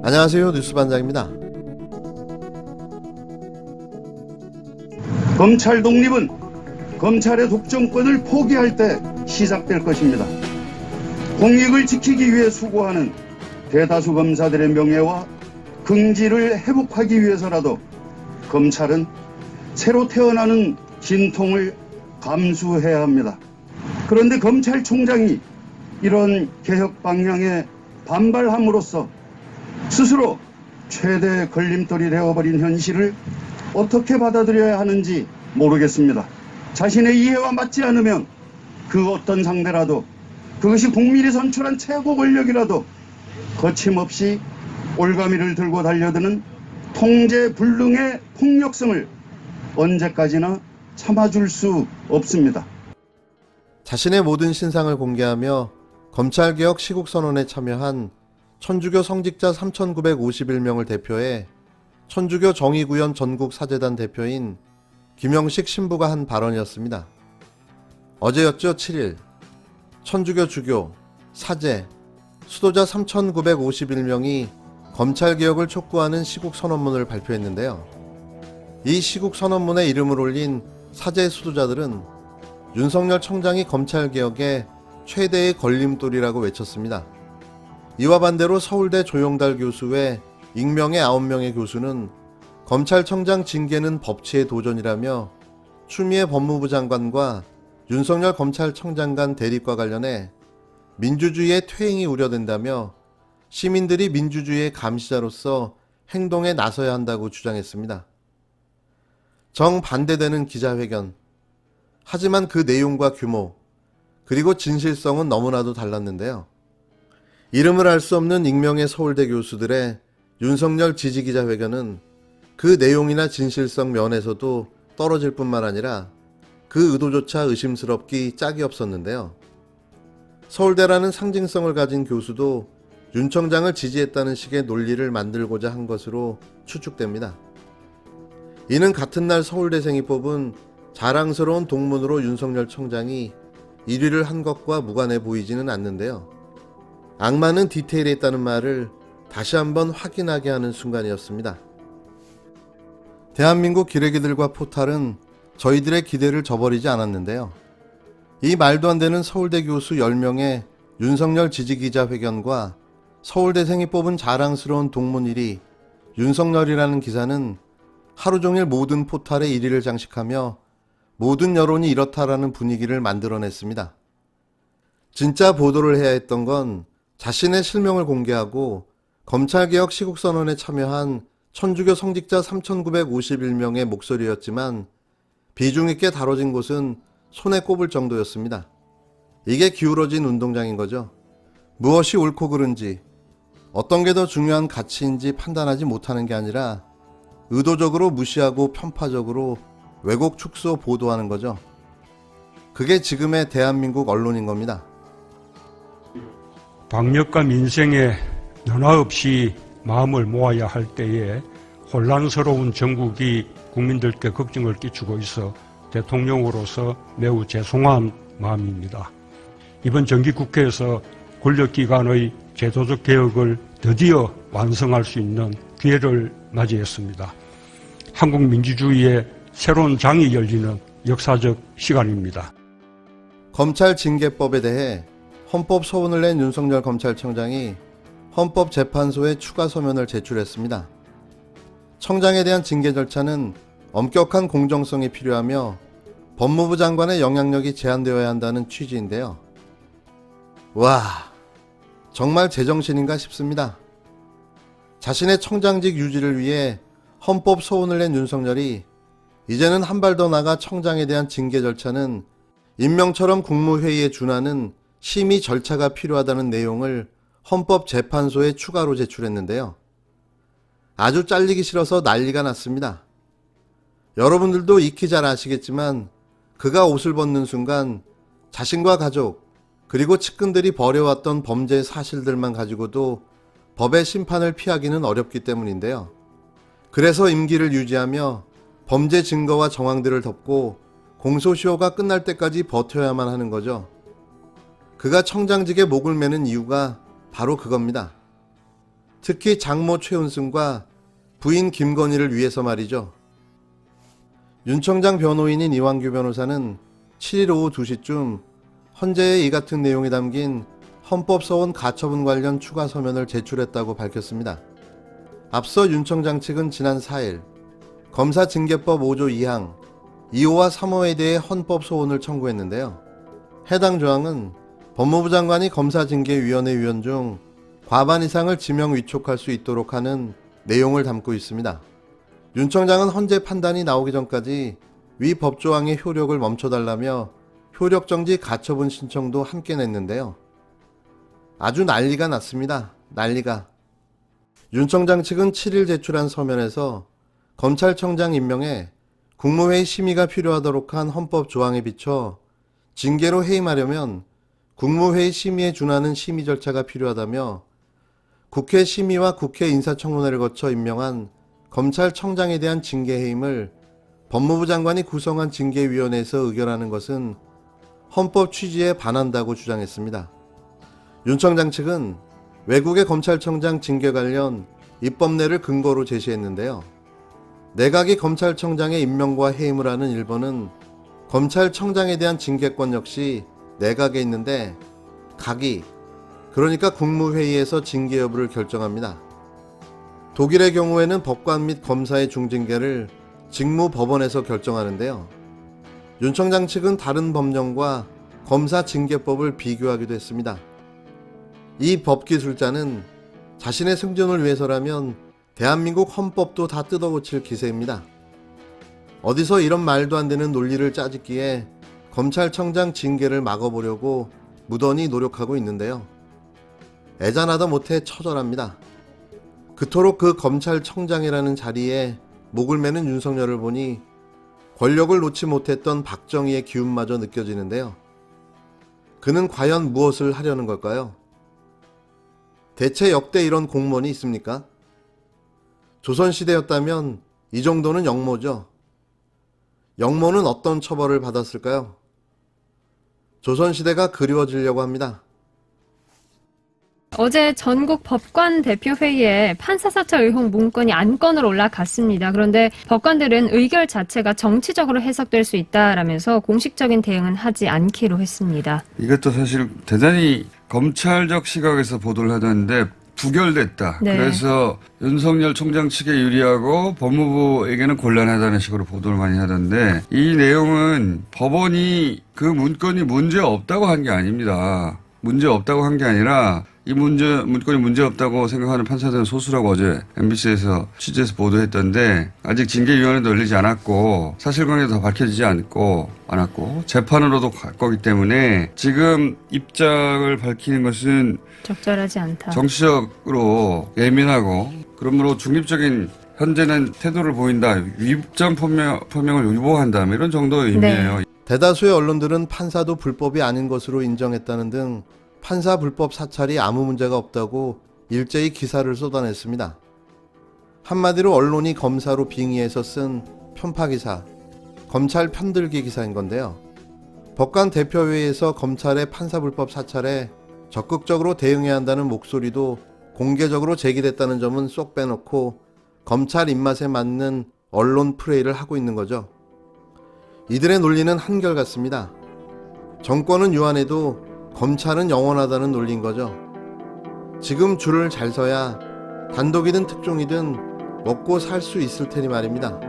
안녕하세요. 뉴스반장입니다. 검찰 독립은 검찰의 독점권을 포기할 때 시작될 것입니다. 공익을 지키기 위해 수고하는 대다수 검사들의 명예와 긍지를 회복하기 위해서라도 검찰은 새로 태어나는 진통을 감수해야 합니다. 그런데 검찰총장이 이런 개혁 방향에 반발함으로써 스스로 최대 걸림돌이 되어버린 현실을 어떻게 받아들여야 하는지 모르겠습니다. 자신의 이해와 맞지 않으면 그 어떤 상대라도, 그것이 국민이 선출한 최고 권력이라도 거침없이 올가미를 들고 달려드는 통제불능의 폭력성을 언제까지나 참아줄 수 없습니다. 자신의 모든 신상을 공개하며 검찰개혁 시국선언에 참여한 천주교 성직자 3,951명을 대표해 천주교 정의구현 전국사재단 대표인 김영식 신부가 한 발언이었습니다. 어제였죠. 7일 천주교 주교, 사제, 수도자 3,951명이 검찰개혁을 촉구하는 시국선언문을 발표했는데요. 이 시국선언문에 이름을 올린 사제 수도자들은 윤석열 청장이 검찰개혁의 최대의 걸림돌이라고 외쳤습니다. 이와 반대로 서울대 조영달 교수 외 익명의 9명의 교수는 검찰청장 징계는 법치의 도전이라며 추미애 법무부 장관과 윤석열 검찰청장 간 대립과 관련해 민주주의의 퇴행이 우려된다며 시민들이 민주주의의 감시자로서 행동에 나서야 한다고 주장했습니다. 정반대되는 기자회견. 하지만 그 내용과 규모, 그리고 진실성은 너무나도 달랐는데요. 이름을 알 수 없는 익명의 서울대 교수들의 윤석열 지지기자회견은 그 내용이나 진실성 면에서도 떨어질 뿐만 아니라 그 의도조차 의심스럽기 짝이 없었는데요. 서울대라는 상징성을 가진 교수도 윤 청장을 지지했다는 식의 논리를 만들고자 한 것으로 추측됩니다. 이는 같은 날 서울대생이 뽑은 자랑스러운 동문으로 윤석열 청장이 1위를 한 것과 무관해 보이지는 않는데요. 악마는 디테일에 있다는 말을 다시 한번 확인하게 하는 순간이었습니다. 대한민국 기레기들과 포탈은 저희들의 기대를 저버리지 않았는데요. 이 말도 안 되는 서울대 교수 10명의 윤석열 지지기자회견과 서울대생이 뽑은 자랑스러운 동문 1위 윤석열이라는 기사는 하루 종일 모든 포탈에 1위를 장식하며 모든 여론이 이렇다라는 분위기를 만들어냈습니다. 진짜 보도를 해야 했던 건 자신의 실명을 공개하고 검찰개혁 시국선언에 참여한 천주교 성직자 3,951명의 목소리였지만 비중 있게 다뤄진 곳은 손에 꼽을 정도였습니다. 이게 기울어진 운동장인 거죠. 무엇이 옳고 그른지, 어떤 게 더 중요한 가치인지 판단하지 못하는 게 아니라 의도적으로 무시하고 편파적으로 왜곡 축소 보도하는 거죠. 그게 지금의 대한민국 언론인 겁니다. 방역과 민생에 너나 없이 마음을 모아야 할 때에 혼란스러운 정국이 국민들께 걱정을 끼치고 있어 대통령으로서 매우 죄송한 마음입니다. 이번 정기국회에서 권력기관의 제도적 개혁을 드디어 완성할 수 있는 기회를 맞이했습니다. 한국 민주주의의 새로운 장이 열리는 역사적 시간입니다. 검찰 징계법에 대해 헌법 소원을 낸 윤석열 검찰청장이 헌법재판소에 추가 서면을 제출했습니다. 청장에 대한 징계 절차는 엄격한 공정성이 필요하며 법무부 장관의 영향력이 제한되어야 한다는 취지인데요. 와, 정말 제정신인가 싶습니다. 자신의 청장직 유지를 위해 헌법 소원을 낸 윤석열이 이제는 한 발 더 나가 청장에 대한 징계 절차는 임명처럼 국무회의에 준하는 심의 절차가 필요하다는 내용을 헌법재판소에 추가로 제출했는데요. 아주 잘리기 싫어서 난리가 났습니다. 여러분들도 익히 잘 아시겠지만 그가 옷을 벗는 순간 자신과 가족 그리고 측근들이 벌여왔던 범죄 사실들만 가지고도 법의 심판을 피하기는 어렵기 때문인데요. 그래서 임기를 유지하며 범죄 증거와 정황들을 덮고 공소시효가 끝날 때까지 버텨야만 하는 거죠. 그가 청장직에 목을 매는 이유가 바로 그겁니다. 특히 장모 최은순과 부인 김건희를 위해서 말이죠. 윤 청장 변호인인 이완규 변호사는 7일 오후 2시쯤 헌재에 이 같은 내용이 담긴 헌법소원 가처분 관련 추가 서면을 제출했다고 밝혔습니다. 앞서 윤 청장 측은 지난 4일 검사징계법 5조 2항 2호와 3호에 대해 헌법소원을 청구했는데요. 해당 조항은 법무부 장관이 검사징계위원회 위원 중 과반 이상을 지명 위촉할 수 있도록 하는 내용을 담고 있습니다. 윤 청장은 헌재 판단이 나오기 전까지 위 법조항의 효력을 멈춰달라며 효력정지 가처분 신청도 함께 냈는데요. 아주 난리가 났습니다. 난리가. 윤 청장 측은 7일 제출한 서면에서 검찰청장 임명에 국무회의 심의가 필요하도록 한 헌법 조항에 비춰 징계로 해임하려면 국무회의 심의에 준하는 심의 절차가 필요하다며 국회 심의와 국회 인사청문회를 거쳐 임명한 검찰청장에 대한 징계 해임을 법무부 장관이 구성한 징계위원회에서 의결하는 것은 헌법 취지에 반한다고 주장했습니다. 윤 청장 측은 외국의 검찰청장 징계 관련 입법례를 근거로 제시했는데요. 내각이 검찰청장의 임명과 해임을 하는 일본은 검찰청장에 대한 징계권 역시 내각에 있는데 각이, 그러니까 국무회의에서 징계 여부를 결정합니다. 독일의 경우에는 법관 및 검사의 중징계를 직무법원에서 결정하는데요. 윤 청장 측은 다른 법령과 검사징계법을 비교하기도 했습니다. 이 법기술자는 자신의 승전을 위해서라면 대한민국 헌법도 다 뜯어고칠 기세입니다. 어디서 이런 말도 안 되는 논리를 짜집기에 검찰청장 징계를 막아보려고 무던히 노력하고 있는데요. 애잔하다 못해 처절합니다. 그토록 그 검찰청장이라는 자리에 목을 매는 윤석열을 보니 권력을 놓지 못했던 박정희의 기운마저 느껴지는데요. 그는 과연 무엇을 하려는 걸까요? 대체 역대 이런 공무원이 있습니까? 조선시대였다면 이 정도는 역모죠. 역모는 어떤 처벌을 받았을까요? 조선시대가 그리워지려고 합니다. 어제 전국 법관 대표회의에 판사사찰 의혹 문건이 안건으로 올라갔습니다. 그런데 법관들은 의결 자체가 정치적으로 해석될 수 있다라면서 공식적인 대응은 하지 않기로 했습니다. 이것도 사실 대단히 검찰적 시각에서 보도를 하던데 부결됐다. 네. 그래서 윤석열 총장 측에 유리하고 법무부에게는 곤란하다는 식으로 보도를 많이 하던데 이 내용은 법원이 그 문건이 문제 없다고 한 게 아닙니다. 문제 없다고 한 게 아니라 이 문건이 문제 없다고 생각하는 판사들은 소수라고 어제 MBC에서 취재해서 보도했던데 아직 징계위원회도 열리지 않았고 사실관계도 다 밝혀지지 않았고 재판으로도 갈 거기 때문에 지금 입장을 밝히는 것은 적절하지 않다. 정치적으로 예민하고 그러므로 중립적인 현재는 태도를 보인다. 위입장 표명을 유보한다. 이런 정도의 의미예요. 네. 대다수의 언론들은 판사도 불법이 아닌 것으로 인정했다는 등 판사 불법 사찰이 아무 문제가 없다고 일제히 기사를 쏟아냈습니다. 한마디로 언론이 검사로 빙의해서 쓴 편파기사, 검찰 편들기 기사인 건데요. 법관 대표회의에서 검찰의 판사 불법 사찰에 적극적으로 대응해야 한다는 목소리도 공개적으로 제기됐다는 점은 쏙 빼놓고 검찰 입맛에 맞는 언론 프레이를 하고 있는 거죠. 이들의 논리는 한결같습니다. 정권은 유한해도 검찰은 영원하다는 논리인 거죠. 지금 줄을 잘 서야 단독이든 특종이든 먹고 살 수 있을 테니 말입니다.